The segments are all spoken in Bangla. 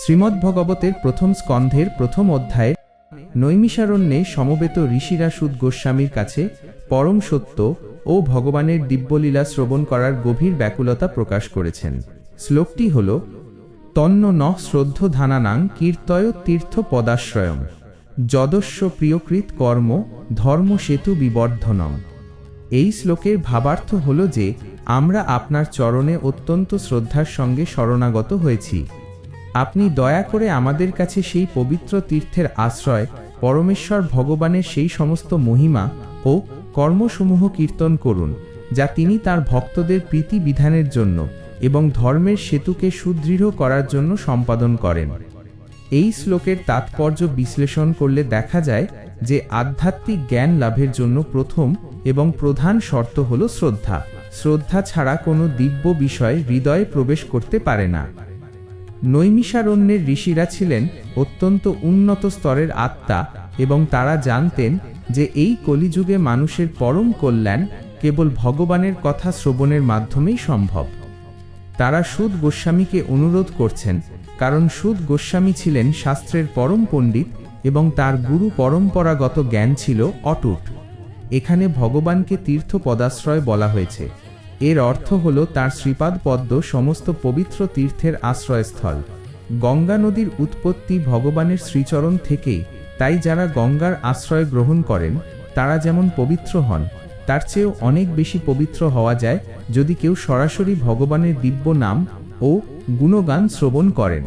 শ্রীমদ্ভগবতের প্রথম স্কন্ধের প্রথম অধ্যায়ে নৈমিষারণ্যে সমবেত ঋষিরা সুত গোস্বামীর কাছে পরম সত্য ও ভগবানের দিব্যলীলা শ্রবণ করার গভীর ব্যাকুলতা প্রকাশ করেছেন। শ্লোকটি হল তন্ন নঃ শ্রদ্ধধানানাং কীর্তয় তীর্থ পদাশ্রয়ম যদস্য প্রিয়কৃত কর্ম ধর্ম সেতু বিবর্ধনম। এই শ্লোকের ভাবার্থ হল যে আমরা আপনার চরণে অত্যন্ত শ্রদ্ধার সঙ্গে শরণাগত হয়েছি। আপনি দয়া করে আমাদের কাছে সেই পবিত্র তীর্থের আশ্রয় পরমেশ্বর ভগবানের সেই সমস্ত মহিমা ও কর্মসমূহ কীর্তন করুন যা তিনি তার ভক্তদের প্রীতি বিধানের জন্য এবং ধর্মের সেতুকে সুদৃঢ় করার জন্য সম্পাদন করেন। এই শ্লোকের তাৎপর্য বিশ্লেষণ করলে দেখা যায় যে আধ্যাত্মিক জ্ঞান লাভের জন্য প্রথম এবং প্রধান শর্ত হল শ্রদ্ধা। শ্রদ্ধা ছাড়া কোনো দিব্য বিষয় হৃদয়ে প্রবেশ করতে পারে না। নৈমিষারণ্যের ঋষিরা ছিলেন অত্যন্ত উন্নত স্তরের আত্মা এবং তারা জানতেন যে এই কলিযুগে মানুষের পরম কল্যাণ কেবল ভগবানের কথা শ্রবণের মাধ্যমেই সম্ভব। তারা সুত গোস্বামীকে অনুরোধ করছেন কারণ সুত গোস্বামী ছিলেন শাস্ত্রের পরম পণ্ডিত এবং তার গুরু পরম্পরাগত জ্ঞান ছিল অটুট। এখানে ভগবানকে তীর্থ পদাশ্রয় বলা হয়েছে। এর অর্থ হল তার শ্রীপাদ পদ্ম সমস্ত পবিত্র তীর্থের আশ্রয়স্থল। গঙ্গা নদীর উৎপত্তি ভগবানের শ্রীচরণ থেকেই, তাই যারা গঙ্গার আশ্রয় গ্রহণ করেন তারা যেমন পবিত্র হন তার চেয়েও অনেক বেশি পবিত্র হওয়া যায় যদি কেউ সরাসরি ভগবানের দিব্য নাম ও গুণগান শ্রবণ করেন।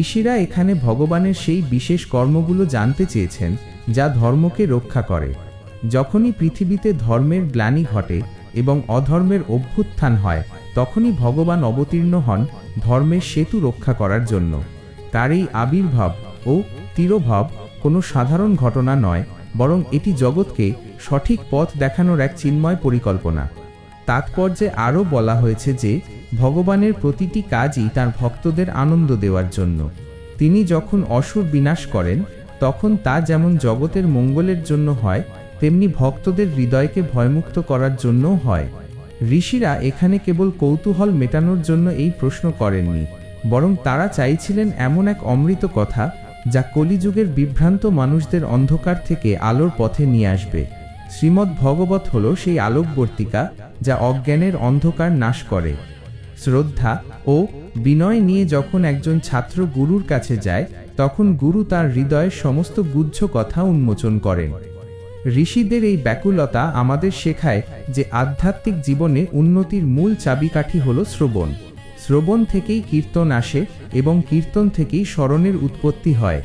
ঋষিরা এখানে ভগবানের সেই বিশেষ কর্মগুলো জানতে চেয়েছেন যা ধর্মকে রক্ষা করে। যখনই পৃথিবীতে ধর্মের গ্লানি ঘটে এবং অধর্মের অভ্যুত্থান হয় তখনই ভগবান অবতীর্ণ হন ধর্মের সেতু রক্ষা করার জন্য। তার এই আবির্ভাব ও তিরোভাব কোনো সাধারণ ঘটনা নয়, বরং এটি জগৎকে সঠিক পথ দেখানোর এক চিন্ময় পরিকল্পনা। তাৎপর্যে আরও বলা হয়েছে যে ভগবানের প্রতিটি কাজই তার ভক্তদের আনন্দ দেওয়ার জন্য। তিনি যখন অসুর বিনাশ করেন তখন তা যেমন জগতের মঙ্গলের জন্য হয় তেমনি ভক্তদের হৃদয়কে ভয়মুক্ত করার জন্যও হয়। ঋষিরা এখানে কেবল কৌতূহল মেটানোর জন্য এই প্রশ্ন করেননি, বরং তারা চাইছিলেন এমন এক অমৃত কথা যা কলিযুগের বিভ্রান্ত মানুষদের অন্ধকার থেকে আলোর পথে নিয়ে আসবে। শ্রীমদ্ ভগবত হল সেই আলোকবর্তিকা যা অজ্ঞানের অন্ধকার নাশ করে। শ্রদ্ধা ও বিনয় নিয়ে যখন একজন ছাত্র গুরুর কাছে যায় তখন গুরু তার হৃদয়ের সমস্ত গুহ্য কথা উন্মোচন করেন। ঋষিদের এই ব্যাকুলতা আমাদের শেখায় যে আধ্যাত্মিক জীবনে উন্নতির মূল চাবিকাঠি হল শ্রবণ। শ্রবণ থেকেই কীর্তন আসে এবং কীর্তন থেকেই স্মরণের উৎপত্তি হয়।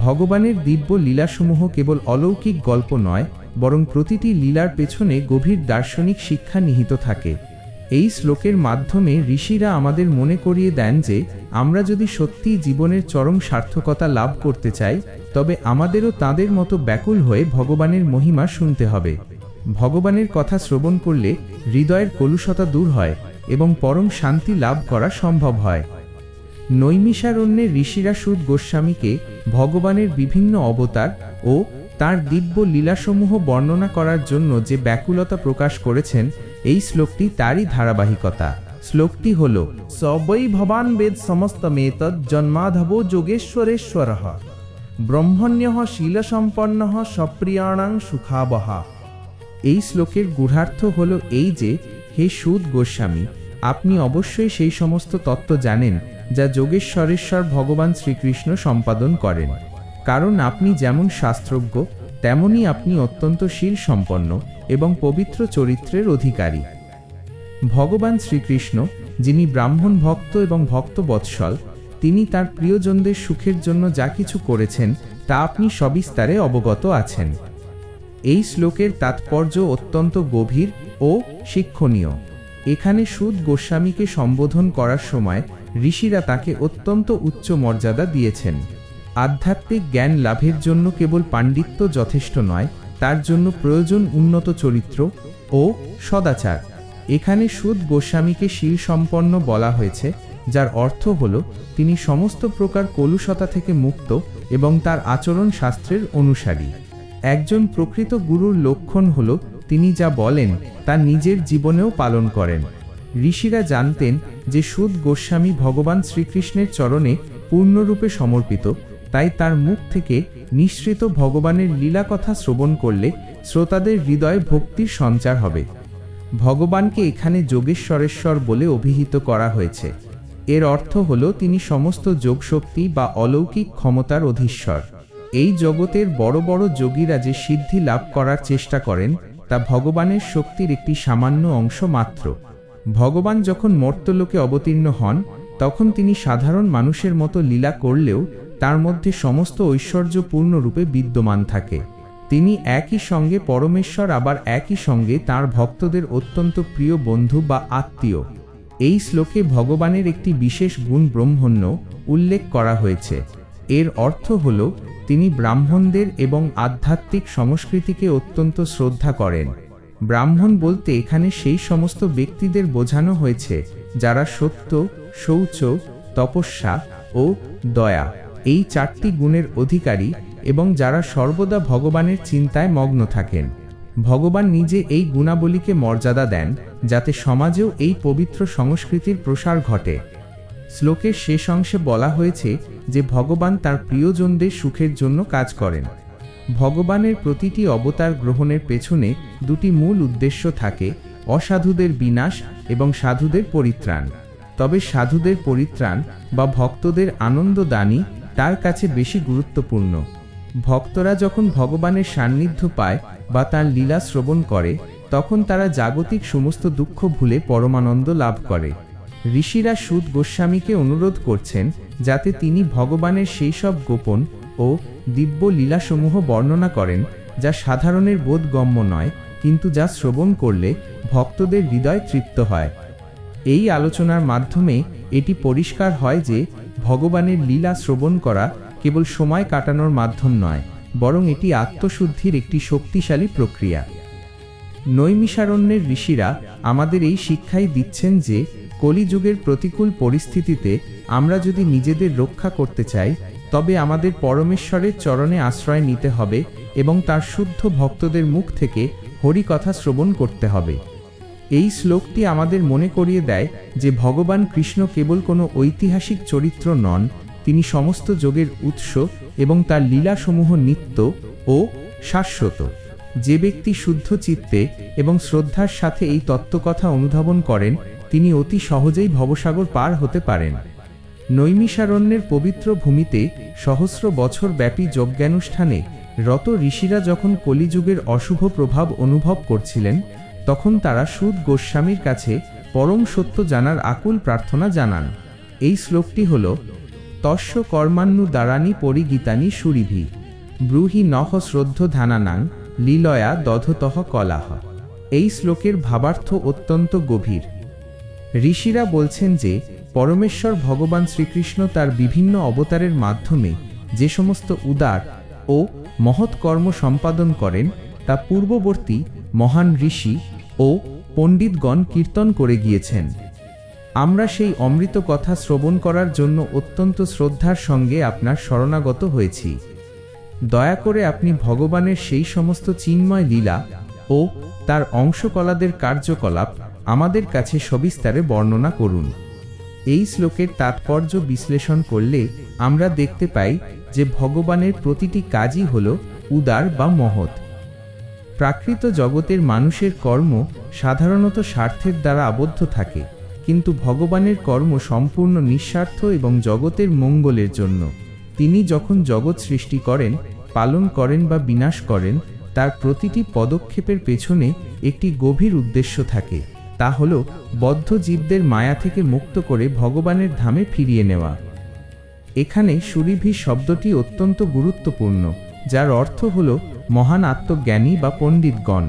ভগবানের দিব্য লীলাসমূহ কেবল অলৌকিক গল্প নয়, বরং প্রতিটি লীলার পেছনে গভীর দার্শনিক শিক্ষা নিহিত থাকে। এই শ্লোকের মাধ্যমে ঋষিরা আমাদের মনে করিয়ে দেন যে আমরা যদি সত্যিই জীবনের চরম সার্থকতা লাভ করতে চাই তবে আমাদেরও তাঁদের মতো ব্যাকুল হয়ে ভগবানের মহিমা শুনতে হবে। ভগবানের কথা শ্রবণ করলে হৃদয়ের কলুষতা দূর হয় এবং পরম শান্তি লাভ করা সম্ভব হয়। নৈমিষারণ্যে ঋষিরা সুত গোস্বামীকে ভগবানের বিভিন্ন অবতার ও তার দিব্য লীলাসমূহ বর্ণনা করার জন্য যে ব্যাকুলতা প্রকাশ করেছেন এই শ্লোকটি তারই ধারাবাহিকতা। শ্লোকটি হল সবৈ ভবান বেদ সমস্তমেতদ জন্মাধবো যোগেশ্বরেশ্বরঃ ব্রহ্মণ্যঃ শীলসম্পন্নঃ সপ্রিয়াণাং সুখাবহা। এই শ্লোকের গূঢ়ার্থ হল এই যে, হে সুত গোস্বামী, আপনি অবশ্যই সেই সমস্ত তত্ত্ব জানেন যা যোগেশ্বরেশ্বর ভগবান শ্রীকৃষ্ণ সম্পাদন করেন। কারণ আপনি যেমন শাস্ত্রজ্ঞ তেমনি আপনি অত্যন্ত শীল সম্পন্ন এবং পবিত্র চরিত্রের অধিকারী। ভগবান শ্রীকৃষ্ণ, যিনি ব্রাহ্মণ ভক্ত এবং ভক্তবৎসল, তিনি তার প্রিয়জনদের সুখের জন্য যা কিছু করেছেন তা আপনি সবিস্তারে অবগত আছেন। এই শ্লোকের তাৎপর্য অত্যন্ত গভীর ও শিক্ষণীয়। এখানে সুত গোস্বামীকে সম্বোধন করার সময় ঋষিরা তাকে অত্যন্ত উচ্চ মর্যাদা দিয়েছেন। আধ্যাত্মিক জ্ঞান লাভের জন্য কেবল পাণ্ডিত্য যথেষ্ট নয়, তার জন্য প্রয়োজন উন্নত চরিত্র ও সদাচার। এখানে সুত গোস্বামীকে শীল সম্পন্ন বলা হয়েছে, যার অর্থ হল তিনি সমস্ত প্রকার কলুষতা থেকে মুক্ত এবং তার আচরণ শাস্ত্রের অনুসারী। একজন প্রকৃত গুরুর লক্ষণ হল তিনি যা বলেন তা নিজের জীবনেও পালন করেন। ঋষিরা জানতেন যে সুত গোস্বামী ভগবান শ্রীকৃষ্ণের চরণে পূর্ণরূপে সমর্পিত, তাই তার মুখ থেকে নিঃসৃত ভগবানের লীলা কথা শ্রবণ করলে শ্রোতাদের হৃদয়ে ভক্তির সঞ্চার হবে। ভগবানকে এখানে যোগেশ্বরেশ্বর বলে অভিহিত করা হয়েছে। এর অর্থ হল তিনি সমস্ত যোগশক্তি বা অলৌকিক ক্ষমতার অধীশ্বর। এই জগতের বড় বড় যোগীরা যে সিদ্ধি লাভ করার চেষ্টা করেন তা ভগবানের শক্তির একটি সামান্য অংশ মাত্র। ভগবান যখন মর্ত্যলোকে অবতীর্ণ হন তখন তিনি সাধারণ মানুষের মতো লীলা করলেও তার মধ্যে সমস্ত ঐশ্বর্য পূর্ণরূপে বিদ্যমান থাকে। তিনি একই সঙ্গে পরমেশ্বর, আবার একই সঙ্গে তার ভক্তদের অত্যন্ত প্রিয় বন্ধু বা আত্মীয়। এই শ্লোকে ভগবানের একটি বিশেষ গুণ ব্রহ্মণ্য উল্লেখ করা হয়েছে। এর অর্থ হল তিনি ব্রাহ্মণদের এবং আধ্যাত্মিক সংস্কৃতিকে অত্যন্ত শ্রদ্ধা করেন। ব্রাহ্মণ বলতে এখানে সেই সমস্ত ব্যক্তিদের বোঝানো হয়েছে যারা সত্য, শৌচ, তপস্যা ও দয়া এই চারটি গুণের অধিকারী এবং যারা সর্বদা ভগবানের চিন্তায় মগ্ন থাকেন। ভগবান নিজে এই গুণাবলীকে মর্যাদা দেন যাতে সমাজেও এই পবিত্র সংস্কৃতির প্রসার ঘটে। শ্লোকের শেষ অংশে বলা হয়েছে যে ভগবান তার প্রিয়জনদের সুখের জন্য কাজ করেন। ভগবানের প্রতিটি অবতার গ্রহণের পেছনে দুটি মূল উদ্দেশ্য থাকে: অসাধুদের বিনাশ এবং সাধুদের পরিত্রাণ। তবে সাধুদের পরিত্রাণ বা ভক্তদের আনন্দদানই তার কাছে বেশি গুরুত্বপূর্ণ। ভক্তরা যখন ভগবানের সান্নিধ্য পায় বা তার লীলা শ্রবণ করে তখন তারা জাগতিক সমস্ত দুঃখ ভুলে পরমানন্দ লাভ করে। ঋষিরা সুত গোস্বামীকে অনুরোধ করছেন যাতে তিনি ভগবানের সেই সব গোপন ও দিব্য লীলাসমূহ বর্ণনা করেন যা সাধারণের বোধগম্য নয়, কিন্তু যা শ্রবণ করলে ভক্তদের হৃদয় তৃপ্ত হয়। এই আলোচনার মাধ্যমে এটি পরিষ্কার হয় যে ভগবানের লীলা শ্রবণ করা কেবল সময় কাটানোর মাধ্যম নয়, বরং এটি আত্মশুদ্ধির একটি শক্তিশালী প্রক্রিয়া। নৈমিষারণ্যের ঋষিরা আমাদের এই শিক্ষাই দিচ্ছেন যে কলিযুগের প্রতিকূল পরিস্থিতিতে আমরা যদি নিজেদের রক্ষা করতে চাই তবে আমাদের পরমেশ্বরের চরণে আশ্রয় নিতে হবে এবং তার শুদ্ধ ভক্তদের মুখ থেকে হরিকথা শ্রবণ করতে হবে। এই শ্লোকটি আমাদের মনে করিয়ে দেয় যে ভগবান কৃষ্ণ কেবল কোনো ঐতিহাসিক চরিত্র নন, তিনি সমস্ত যোগের উৎস এবং তার লীলাসমূহ নিত্য ও শাশ্বত। যে ব্যক্তি শুদ্ধ চিত্তে এবং শ্রদ্ধার সাথে এই তত্ত্বকথা অনুধাবন করেন তিনি অতি সহজেই ভবসাগর পার হতে পারেন। নৈমিষারণ্যের পবিত্র ভূমিতে সহস্র বছর ব্যাপী যজ্ঞানুষ্ঠানে রত ঋষিরা যখন কলিযুগের অশুভ প্রভাব অনুভব করছিলেন তখন তারা সুত গোস্বামীর কাছে পরম সত্য জানার আকুল প্রার্থনা জানান। এই শ্লোকটি হল তস্য কর্মান্নু দ্বারানি পরিগীতানি সুরিভি ব্রূহি নহ শ্রদ্ধ ধানানাং লীলয়া দধতঃ কলাহ। এই শ্লোকের ভাবার্থ অত্যন্ত গভীর। ঋষিরা বলছেন যে পরমেশ্বর ভগবান শ্রীকৃষ্ণ তার বিভিন্ন অবতারের মাধ্যমে যে সমস্ত উদার ও মহৎ কর্ম সম্পাদন করেন তা পূর্ববর্তী মহান ঋষি ও পণ্ডিতগণ কীর্তন করে গিয়েছেন। আমরা সেই অমৃত কথা শ্রবণ করার জন্য অত্যন্ত শ্রদ্ধার সঙ্গে আপনার শরণাগত হয়েছি। দয়া করে আপনি ভগবানের সেই সমস্ত চিন্ময় লীলা ও তার অংশকলাদের কার্যকলাপ আমাদের কাছে সবিস্তারে বর্ণনা করুন। এই শ্লোকের তাৎপর্য বিশ্লেষণ করলে আমরা দেখতে পাই যে ভগবানের প্রতিটি কাজই হল উদার বা মহৎ। প্রাকৃত জগতের মানুষের কর্ম সাধারণত স্বার্থের দ্বারা আবদ্ধ থাকে, কিন্তু ভগবানের কর্ম সম্পূর্ণ নিঃস্বার্থ এবং জগতের মঙ্গলের জন্য। তিনি যখন জগৎ সৃষ্টি করেন, পালন করেন বা বিনাশ করেন তার প্রতিটি পদক্ষেপের পেছনে একটি গভীর উদ্দেশ্য থাকে, তা হল বদ্ধ জীবদের মায়া থেকে মুক্ত করে ভগবানের ধামে ফিরিয়ে নেওয়া। এখানে সুরিভি শব্দটি অত্যন্ত গুরুত্বপূর্ণ, যার অর্থ হল মহান আত্মজ্ঞানী বা পণ্ডিতগণ।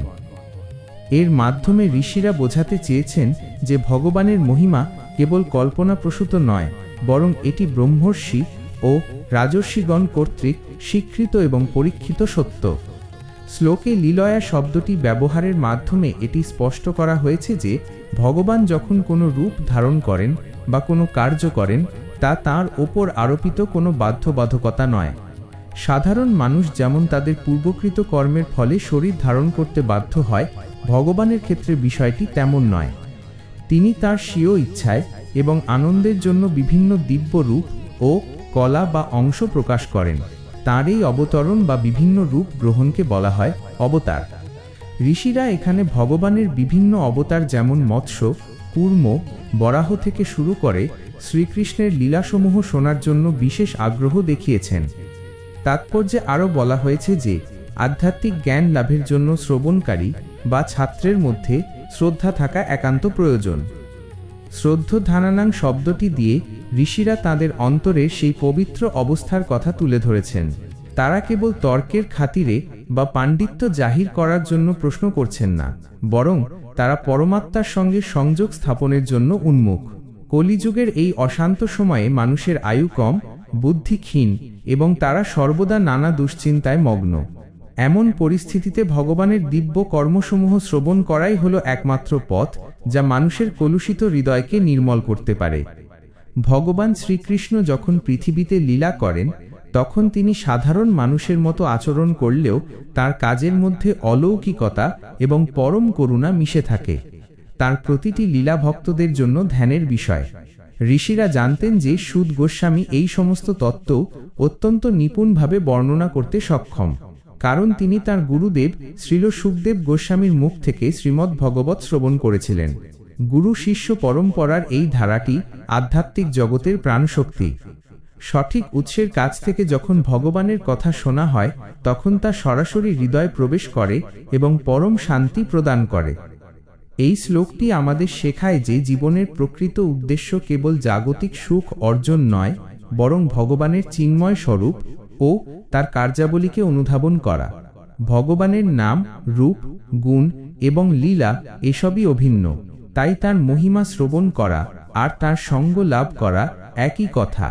এর মাধ্যমে ঋষিরা বোঝাতে চেয়েছেন যে ভগবানের মহিমা কেবল কল্পনাপ্রসূত নয়, বরং এটি ব্রহ্মর্ষি ও রাজর্ষিগণ কর্তৃক স্বীকৃত এবং পরীক্ষিত সত্য। শ্লোকে লীলয়া শব্দটি ব্যবহারের মাধ্যমে এটি স্পষ্ট করা হয়েছে যে ভগবান যখন কোনো রূপ ধারণ করেন বা কোনো কার্য করেন তা তাঁর ওপর আরোপিত কোনো বাধ্যবাধকতা নয়। সাধারণ মানুষ যেমন তাদের পূর্বকৃত কর্মের ফলে শরীর ধারণ করতে বাধ্য হয়, ভগবানের ক্ষেত্রে বিষয়টি তেমন নয়। তিনি তাঁর স্বীয় ইচ্ছায় এবং আনন্দের জন্য বিভিন্ন দিব্য রূপ ও কলা বা অংশ প্রকাশ করেন। তাঁর এই অবতরণ বা বিভিন্ন রূপ গ্রহণকে বলা হয় অবতার। ঋষিরা এখানে ভগবানের বিভিন্ন অবতার যেমন মৎস্য, কূর্ম, বরাহ থেকে শুরু করে শ্রীকৃষ্ণের লীলাসমূহ শোনার জন্য বিশেষ আগ্রহ দেখিয়েছেন। তাৎপর্যে আরও বলা হয়েছে যে আধ্যাত্মিক জ্ঞান লাভের জন্য শ্রবণকারী বা ছাত্রের মধ্যে শ্রদ্ধা থাকা একান্ত প্রয়োজন। শ্রদ্ধধানানাং শব্দটি দিয়ে ঋষিরা তাঁদের অন্তরের সেই পবিত্র অবস্থার কথা তুলে ধরেছেন। তারা কেবল তর্কের খাতিরে বা পাণ্ডিত্য জাহির করার জন্য প্রশ্ন করছেন না, বরং তারা পরমাত্মার সঙ্গে সংযোগ স্থাপনের জন্য উন্মুখ। কলিযুগের এই অশান্ত সময়ে মানুষের আয়ু কম, বুদ্ধি ক্ষীণ এবং তারা সর্বদা নানা দুশ্চিন্তায় মগ্ন। এমন পরিস্থিতিতে ভগবানের দিব্য কর্মসমূহ শ্রবণ করাই হলো একমাত্র পথ যা মানুষের কলুষিত হৃদয়কে নির্মল করতে পারে। ভগবান শ্রীকৃষ্ণ যখন পৃথিবীতে লীলা করেন তখন তিনি সাধারণ মানুষের মতো আচরণ করলেও তার কাজের মধ্যে অলৌকিকতা এবং পরম করুণা মিশে থাকে। তার প্রতিটি লীলা ভক্তদের জন্য ধ্যানের বিষয়। ঋষিরা জানতেন যে সুদ গোস্বামী এই সমস্ত তত্ত্ব অত্যন্ত নিপুণভাবে বর্ণনা করতে সক্ষম, কারণ তিনি তার গুরুদেব শ্রীল শুকদেব গোস্বামীর মুখ থেকে শ্রীমদ্ ভগবত শ্রবণ করেছিলেন। গুরু শিষ্য পরম্পরার এই ধারাটি আধ্যাত্মিক জগতের প্রাণশক্তি। সঠিক উৎসের কাছ থেকে যখন ভগবানের কথা শোনা হয় তখন তা সরাসরি হৃদয়ে প্রবেশ করে এবং পরম শান্তি প্রদান করে। এই শ্লোকটি আমাদের শেখায় যে জীবনের প্রকৃত উদ্দেশ্য কেবল জাগতিক সুখ অর্জন নয়, বরং ভগবানের চিন্ময় স্বরূপ ও তার কার্যাবলীকে অনুধাবন করা। ভগবানের নাম, রূপ, গুণ এবং লীলা এসবই অভিন্ন, তাই তার মহিমা শ্রবণ করা আর তার সঙ্গ লাভ করা একই কথা।